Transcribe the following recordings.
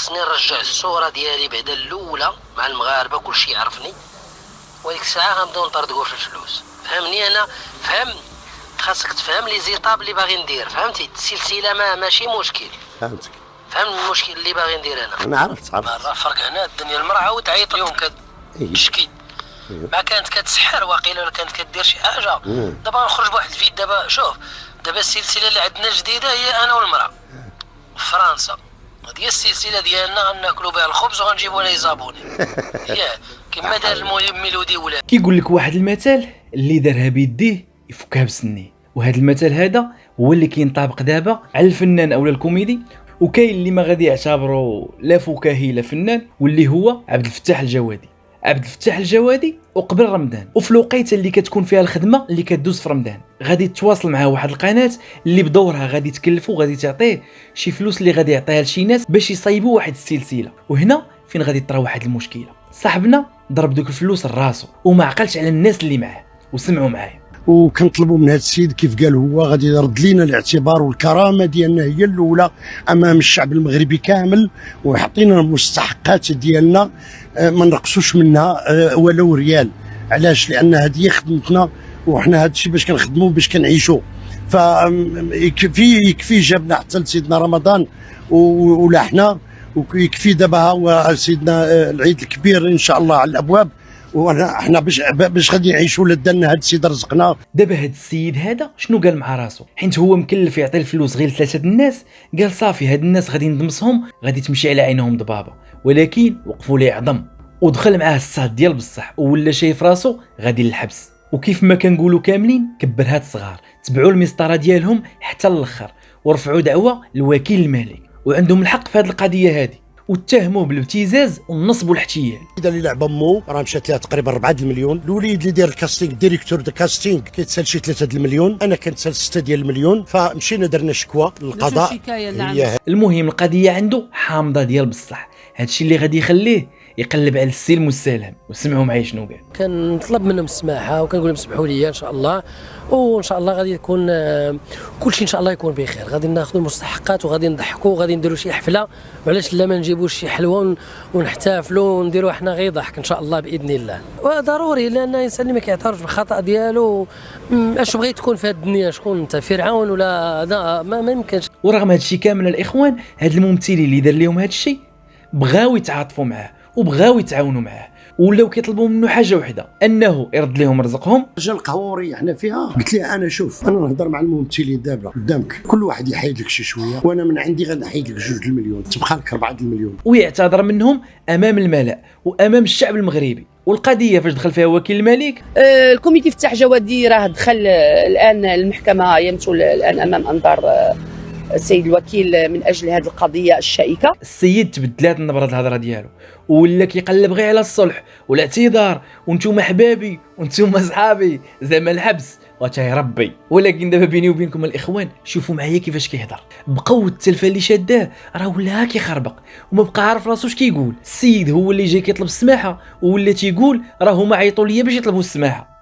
خاصني نرجع الصوره ديالي بعدا الاولى مع المغاربه كلشي يعرفني، وديك الساعه غنبداو نطردقوا في الفلوس. فهمني انا فهم، خاصك تفهم لي زيطاب اللي باغي ندير، فهمتي؟ السلسله ماشي مشكل. فهمتك. فهم المشكل اللي باغي ندير انا عرفت مرة فرق هنا الدنيا. المرأة عاود تعيط اليوم كتشكي ما كانت كتسحر واقيلا ولا كانت كدير شي حاجه. دابا نخرج بواحد الفيد. دابا شوف، دابا السلسله اللي عندنا جديده هي انا والمراه في فرنسا. هذه السلسله ديالنا غناكلوا بها الخبز وغنجيبوا لها زابوني ياه كما دار الميلودي ولا كيقول لك واحد المثل اللي دارها بيديه يفكها بسنيه. وهذا المثل هذا هو اللي كينطبق دابا على الفنان اولا الكوميدي، وكاين اللي ما غادي يعتبروا لا فكاهي لا فنان، واللي هو عبد الفتاح الجوادي. عبد الفتاح الجوادي وقبل رمضان وفي الوقيته اللي كتكون فيها الخدمه اللي كدوز في رمضان غادي تواصل معاه واحد القناه اللي بدورها غادي تكلفو وغادي تعطيه شي فلوس اللي غادي يعطيها لشي ناس باش يصايبوا واحد السلسله. وهنا فين غادي ترى واحد المشكله، صاحبنا ضرب دوك الفلوس لراسو وما عقلش على الناس اللي معاه وسمعوا معايا. وكنطلبوا من هذا السيد كيف قال هو غادي يرد لينا الاعتبار والكرامه ديالنا هي الاولى امام الشعب المغربي كامل، ويعطينا المستحقات ديالنا ما نقصوش منها ولو ريال. علاش؟ لان هذه هي خدمتنا، وحنا هذا الشيء باش كنخدموا باش كنعيشوا. يكفي جابنا حتى لسيدنا رمضان ولحنا، ويكفي دابا هو سيدنا العيد الكبير ان شاء الله على الابواب، واحنا باش غادي نعيشوا لدالنا هذا السيد رزقنا. دابا هذا السيد هذا شنو قال مع راسو؟ حيت هو مكلف يعطي الفلوس غير لثلاثه الناس، قال صافي هاد الناس غادي ندمسهم، غادي تمشي على عينهم ضبابه. ولكن وقفوا ليه عظم ودخل معاه الصاد ديال بصح، ولا شايف راسو غادي للحبس. وكيف ما كنقولوا كاملين كبرهات صغار تبعوا المسطره ديالهم حتى الاخر ورفعوا دعوه للوكيل المالي، وعندهم الحق في هذه القضيه هذه، واتهموه بالابتزاز والنصب والاحتيال. اذا اللي لعب امه راه مشات لها تقريبا 4 المليون، الوليد اللي داير الكاستينغ ديريكتور دو كاستينغ كيتسال شي 3 المليون، انا كنتسال 6 ديال المليون. فمشينا درنا شكوى للقضاء. المهم القضيه عنده حامضه ديال بصح، هادشي اللي غادي يخليه يقلب على السلم والسلام. وسمعوا معايا شنو قال. كنطلب منهم السماحه وكنقول لهم سمحوا لي ان شاء الله، وان شاء الله غادي يكون كل شيء ان شاء الله يكون بخير. غادي ناخذوا المستحقات وغادي نضحكوا وغادي نديروا شي حفله، وعلاش لا ما نجيبوش شي حلوه ونحتفلوا ونديروا احنا غير ضحك ان شاء الله باذن الله. وضروري لان الانسان اللي ما كيعترفش بالخطا ديالو اش بغيت تكون في هذه الدنيا؟ شكون انت، فرعون ولا هذا؟ ما يمكنش. ورغم هادشي كامل الاخوان، هاد الممثلين اللي دار لهم هادشي بغاو يتعاطفوا معاه وبغاو يتعاونوا معاه، ولاو كيطلبوا منه حاجه وحده، انه يرد لهم رزقهم. جا القهوري احنا فيها، قلت ليه انا شوف انا نهضر مع الممثلين دابا قدامك، كل واحد يحيد لك شي شويه، وانا من عندي غنحيد لك 2 المليون، تبقى لك 4 المليون. ويعتذر منهم امام الملأ وامام الشعب المغربي. والقضيه فاش دخل فيها وكيل الملك، الكوميتي فتاح جوادي راه دخل الان المحكمه، يمثل الان امام انظار السيد الوكيل من اجل هذه القضيه الشائكه. السيد تبدلات نبره الهضره ديالو ولا كيقلب غير على الصلح والاعتذار، وانتم احبابي وانتم صحابي زعما الحبس وتاي ربي. ولكن دابا بيني وبينكم الاخوان شوفوا معايا كيفاش كيهضر بقوه التلفه اللي شاداه، راه ولا كيخربق وما بقى عارف راسو اش كيقول. السيد هو اللي جاي كيطلب السماحه ولا تيقول راه هما عيطوا ليا باش يطلبوا السماحه.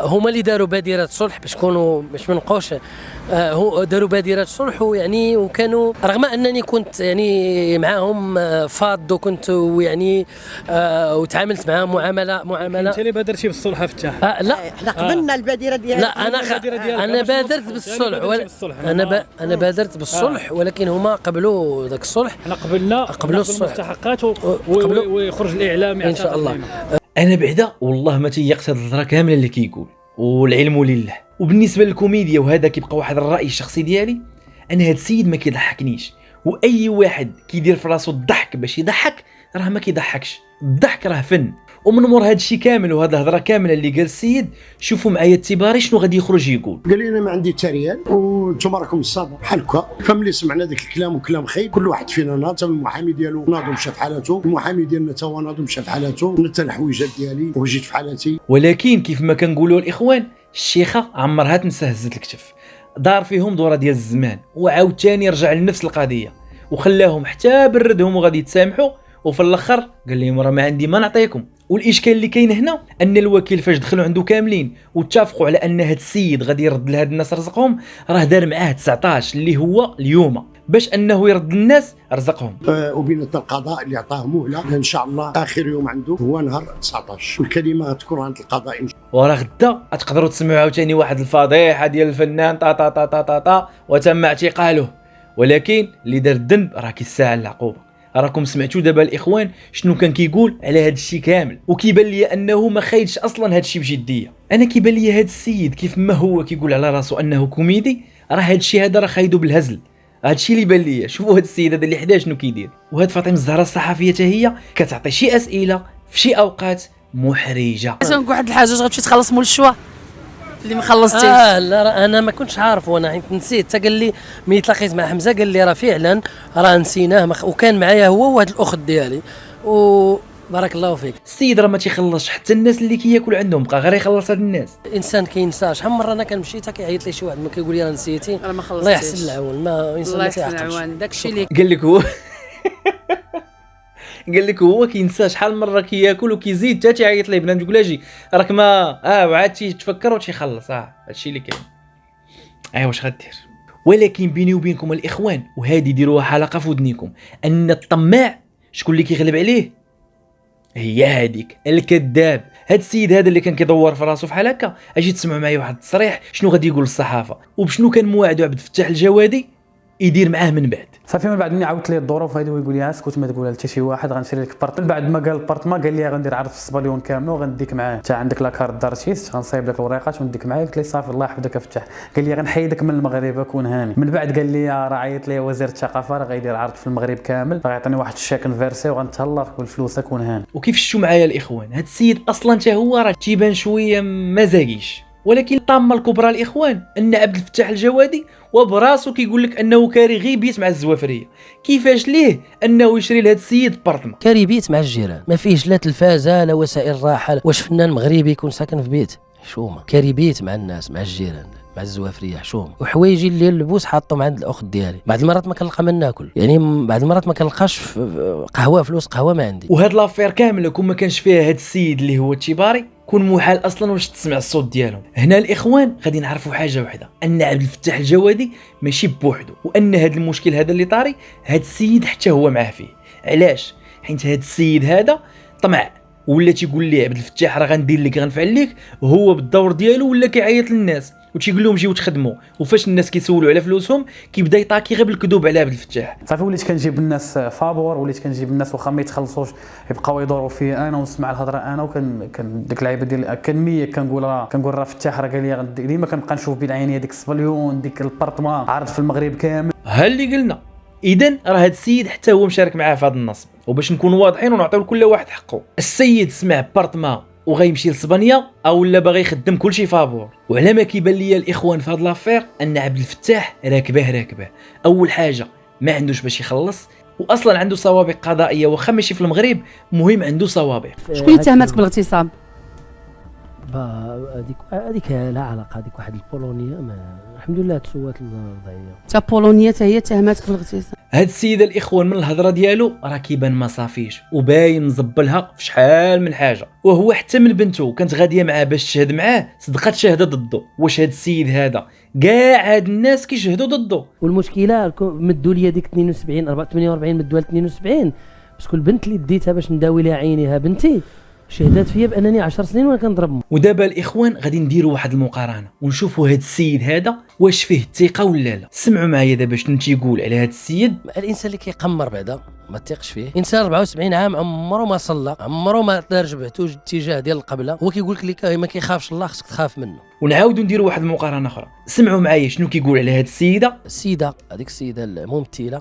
هما اللي داروا بادره صلح باش ما نبقاوش، هو داروا بادره صلح يعني، وكانوا رغم انني كنت يعني معاهم فاض وكنت يعني وتعاملت معاهم معامله. انت اللي بادرتي بالصلح فتاح؟ لا احنا قبلنا البادره ديالنا. لا انا بادرت بالصلح، انا بادرت بالصلح، ولكن هما قبلوا ذاك الصلح. احنا قبلوا الصلح المستحقات ويخرج الاعلام ان شاء الله. انا بعدا والله ما تيقت هاد الهضره كامله اللي كيقول، والعلم لله. وبالنسبه للكوميديا وهذا كيبقى واحد الراي الشخصي ديالي، انا هاد السيد ما كيضحكنيش، واي واحد كيدير في راسو الضحك باش يضحك راه ما كيضحكش. الضحك راه فن. ومن مور هذا الشيء كامل وهذا الهضره كامله اللي قال السيد، شوفوا معايا التباري شنو غادي يخرج يقول. قال لي انا ما عندي حتى ريال وانتم راكم الصابر بحال هكا. فملي سمعنا ذاك الكلام وكلام خايب، كل واحد فينا ناض، المحامي ديالو ناض مشى في حالته، المحامي ديالنا تا هو ناض مشى في حالته، انا حتى الحويجات ديالي وجيت في حالتي. ولكن كيف ما كنقولوا الاخوان، الشيخه عمرها تنسى هزت الكتف، دار فيهم دوره ديال الزمان وعاود ثاني رجع لنفس القضيه وخلاهم حتى بردهم وغادي يتسامحوا، وفي الاخر قال لهم راه ما عندي ما نعطيكم. والاشكال اللي كاين هنا ان الوكيل فاش دخلوا عنده كاملين واتفقوا على ان هذا السيد غادي يرد لهاد الناس رزقهم، راه دار معاه 19 اللي هو اليوم. باش انه يرد الناس رزقهم. وبين القضاء اللي عطاه مهله ان شاء الله اخر يوم عنده هو نهار 19. الكلمه غتكون عند القضاء. وراه غدا تقدروا تسمعوا عاوتاني واحد الفضيحه ديال الفنان طا طا طا طا طا وتم اعتقاله، ولكن اللي دار الذنب راه كيستاهل العقوبه. راكم سمعتوا دابا الاخوان شنو كان كيقول على هذا الشيء كامل، وكيبان لي انه ما خايدش اصلا هذا الشيء بجديه. انا كيبان لي هذا السيد كيف ما هو كيقول على راسه انه كوميدي، راه هذا الشيء هذا راه خايدو بالهزل. هذا الشيء اللي بان لي. شوفوا هذا السيد هذا اللي حداه شنو كيدير. وهاد فاطمه الزهراء الصحفيه حتى هي كتعطي شي اسئله في شي اوقات محرجه. نقول واحد الحاجه، غتمشي تخلص مول الشوا اللي ما خلصتيش. لا انا ما كنتش عارف، وانا حيت نسيت. حتى قال لي ملي تلاقيت مع حمزه قال لي راه فعلا راه نسيناه، وكان معايا هو وواحد الاخت ديالي، وبارك الله فيك. السيد راه ما تيخلصش حتى الناس اللي كياكل عندهم، بقى غير يخلص هاد الناس. الانسان كينسى. شحال من مره انا كنمشي حتى كيعيط لي شي واحد ما كيقول لي راه نسيتي، راه ما خلصتيش. الله يحسن العون. ما انسان الله ما يحسن تيعقلش. العوان. داكشي اللي قال لك هو قال لك هو كينسى شحال مره كياكل وكيزيد حتى تيعيط ليه بنادم تقول اجي راك ما وعاد تيتفكر وتيخلص. هادشي اللي كاين. واش غدير؟ ولكن بيني وبينكم الاخوان، وهذه ديروها حلقه في ودنيكم، ان الطماع شكون اللي كيغلب عليه؟ هي هذيك الكذاب. هاد السيد هذا اللي كان كيدور في راسو فحال هكا، اجي تسمعوا معايا واحد التصريح شنو غادي يقول للصحافه وبشنو كان موعدو عبد الفتاح الجوادي يدير معاه من بعد. صافي من بعد ملي عاودت ليه الظروف هذه ويقول لي اسكت ما تقولها حتى شي واحد، غنشري لك بارت. من بعد ما قال البارتما قال لي غندير عرض في الصباليون كامل وغنديك معاه، انت عندك لاكارت دارتيست غنصايب لك الوريقات ونديك معايا. قلت لي صافي الله يحفظك افتح. قال لي غنحيدك من المغرب كون هاني. من بعد قال لي راه عيط لي وزير الثقافه راه غيدير عرض في المغرب كامل، راه يعطيني واحد الشيك نفيرسي وغنتهلا فيك بالفلوس كون هاني. وكيف شفتوا معايا الاخوان، هاد السيد اصلا حتى هو راه تيبان شويه مزاقيش، ولكن الطامه الكبرى الاخوان ان عبد الفتاح الجوادي وبراسو كيقول لك انه كاري غير بيت مع الزوافريه. كيفاش ليه انه يشري لهذا السيد بارتما؟ كاري بيت مع الجيران، ما فيهش لا تلفازه لا وسائل راحه. واش فنان مغربي يكون ساكن في بيت؟ حشومه. كاري بيت مع الناس، مع الجيران، مع الزوافريه، حشومه. وحوايجي اللي اللبوس حاطهم عند الاخت ديالي. بعض المرات ما كنلقى من ناكل، يعني بعض المرات ما كنلقاش قهوه، فلوس قهوه ما عندي. وهاد لافير كامله كون ما كانش فيها هاد السيد اللي هو التباري كون محال اصلا واش تسمع الصوت ديالهم. هنا الاخوان غادي نعرفوا حاجه واحده، ان عبد الفتاح الجوادي ماشي بوحدو، وان هاد المشكل هذا اللي طاري هاد السيد حتى هو معاه فيه. علاش؟ حيت هاد السيد هذا طمع، ولا تيقول ليه عبد الفتاح راه غندير لك غنفعل لك، هو بالدور ديالو ولا كيعيط للناس وتيقول لهم جيو تخدموا. وفاش الناس كيسولوا على فلوسهم كيبدا يطاكي غير بالكذوب على عبد الفتاح. صافي وليت كنجيب الناس فابور، وليت كنجيب الناس واخا ما يتخلصوش يبقاو يدوروا فيا انا ونسمع الهضره انا. وكان ديك اللعيبه ديال كنميه كنقول راه فتاح راه قال لي ديما كنبقى نشوف بالعين هذيك الصبليون ديك البارتما عرض في المغرب كامل. ها اللي قلنا. اذا راه هاد السيد حتى هو مشارك معاه في هذا النصب. وباش نكون واضحين ونعطيو لكل واحد حقه، السيد سمع بارتما وغيمشي لاسبانيا او لا باغي يخدم كلشي فابور. وعلى ما كيبان ليا الاخوان في هاد لافير ان عبد الفتاح راكبه. اول حاجه ما عندوش باش يخلص، واصلا عنده سوابق قضائيه واخا ماشي في المغرب، مهم عنده سوابق. شكون اللي اتهمتك بالاغتصاب؟ هذيك لا علاقه، هذيك واحد البولونيه الحمد لله تسوات الوضعيه. تا بولونيه حتى هي اتهمتك بالاغتصاب. هاد السيده الاخوان من الهضره ديالو راه كيبان ما صافيش وباين مزبلها في شحال من حاجه، وهو حتى من بنته كانت غاديه معاه باش تشهد معاه صدقات شهاده ضده. واش هاد السيد هذا كاع هاد الناس كيشهدوا ضده؟ والمشكله مدوا لي ديك 72 48 مدوا ل 72 باسكو البنت اللي ديتها باش نداوي لها عينيها بنتي شهدت فيا بانني 10 سنين وانا كنضرب. ودابا الاخوان غادي نديروا واحد المقارنه ونشوفوا هاد السيد هذا واش فيه الثقه ولا لا. سمعوا معايا دابا شنو تيقول على هاد السيد. الانسان اللي كيقمر بعدا ما تثقش فيه. انسان 74 عام عمره ما صلى، عمره ما دار جبهته اتجاه ديال القبله، هو كيقول لك ما كيخافش الله، خصك تخاف منه. ونعاودوا نديروا واحد المقارنه اخرى. سمعوا معايا شنو كيقول على هاد السيده. هذيك السيده الممثله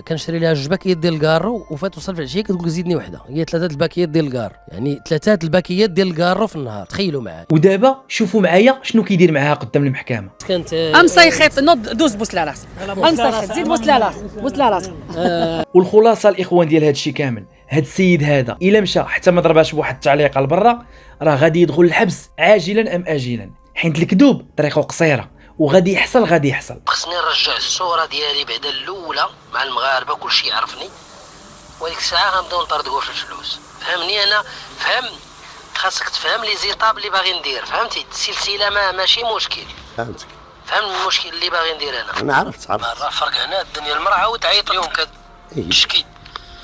كنشري لها 2 باكيات ديال الكارو، وفات وصل في العشيه كتقول زيدني وحده، هي 3 الباكيات ديال الكارو، يعني 3 الباكيات ديال الكارو في النهار. تخيلوا معايا. ودابا شوفوا معايا شنو كيدير معاها قدام المحكمه. كانت امسيخيط نوض دوز بوس لا راس، امسيخيط زيد بوس لا راس، بوس لا راس. والخلاصه الاخوان ديال هاد الشيء كامل، هاد السيد هذا الا مشى حتى ما ضرباش بواحد التعليقه لبرا راه غادي يدخل الحبس عاجلا ام اجلا، حيت الكذوب طريقه قصيره وغادي يحصل. خصني نرجع الصوره ديالي بعدا الاولى مع المغاربه كلشي يعرفني، وديك الساعه غنبداو نطردقوا في الفلوس. فهمني انا فهم، خاصك تفهم لي زيطاب اللي باغي ندير، فهمتي؟ السلسله ماشي مشكل، فهم المشكل اللي باغي ندير انا عرفت راه فرق هنا الدنيا المرأة وتعيط لهم كتشكي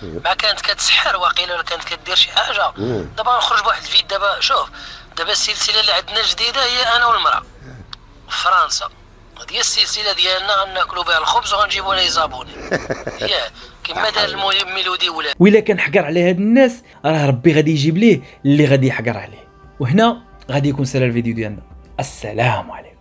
ما كانت كتسحر واقيلا ولا كانت كدير شي حاجه. دابا نخرج بواحد الفيد. دابا شوف دابا السلسله اللي عندنا جديده هي انا والمراه في فرنسا. هذه هي السلسله ديالنا غناكلوا بها الخبز وغنجيبوا لها زابوني ياه كما دار المهم ميلودي وإلا كان حقر على هاد الناس راه ربي غادي يجيب ليه اللي غادي يحقر عليه. وهنا غادي يكون سالا الفيديو ديالنا. السلام عليكم.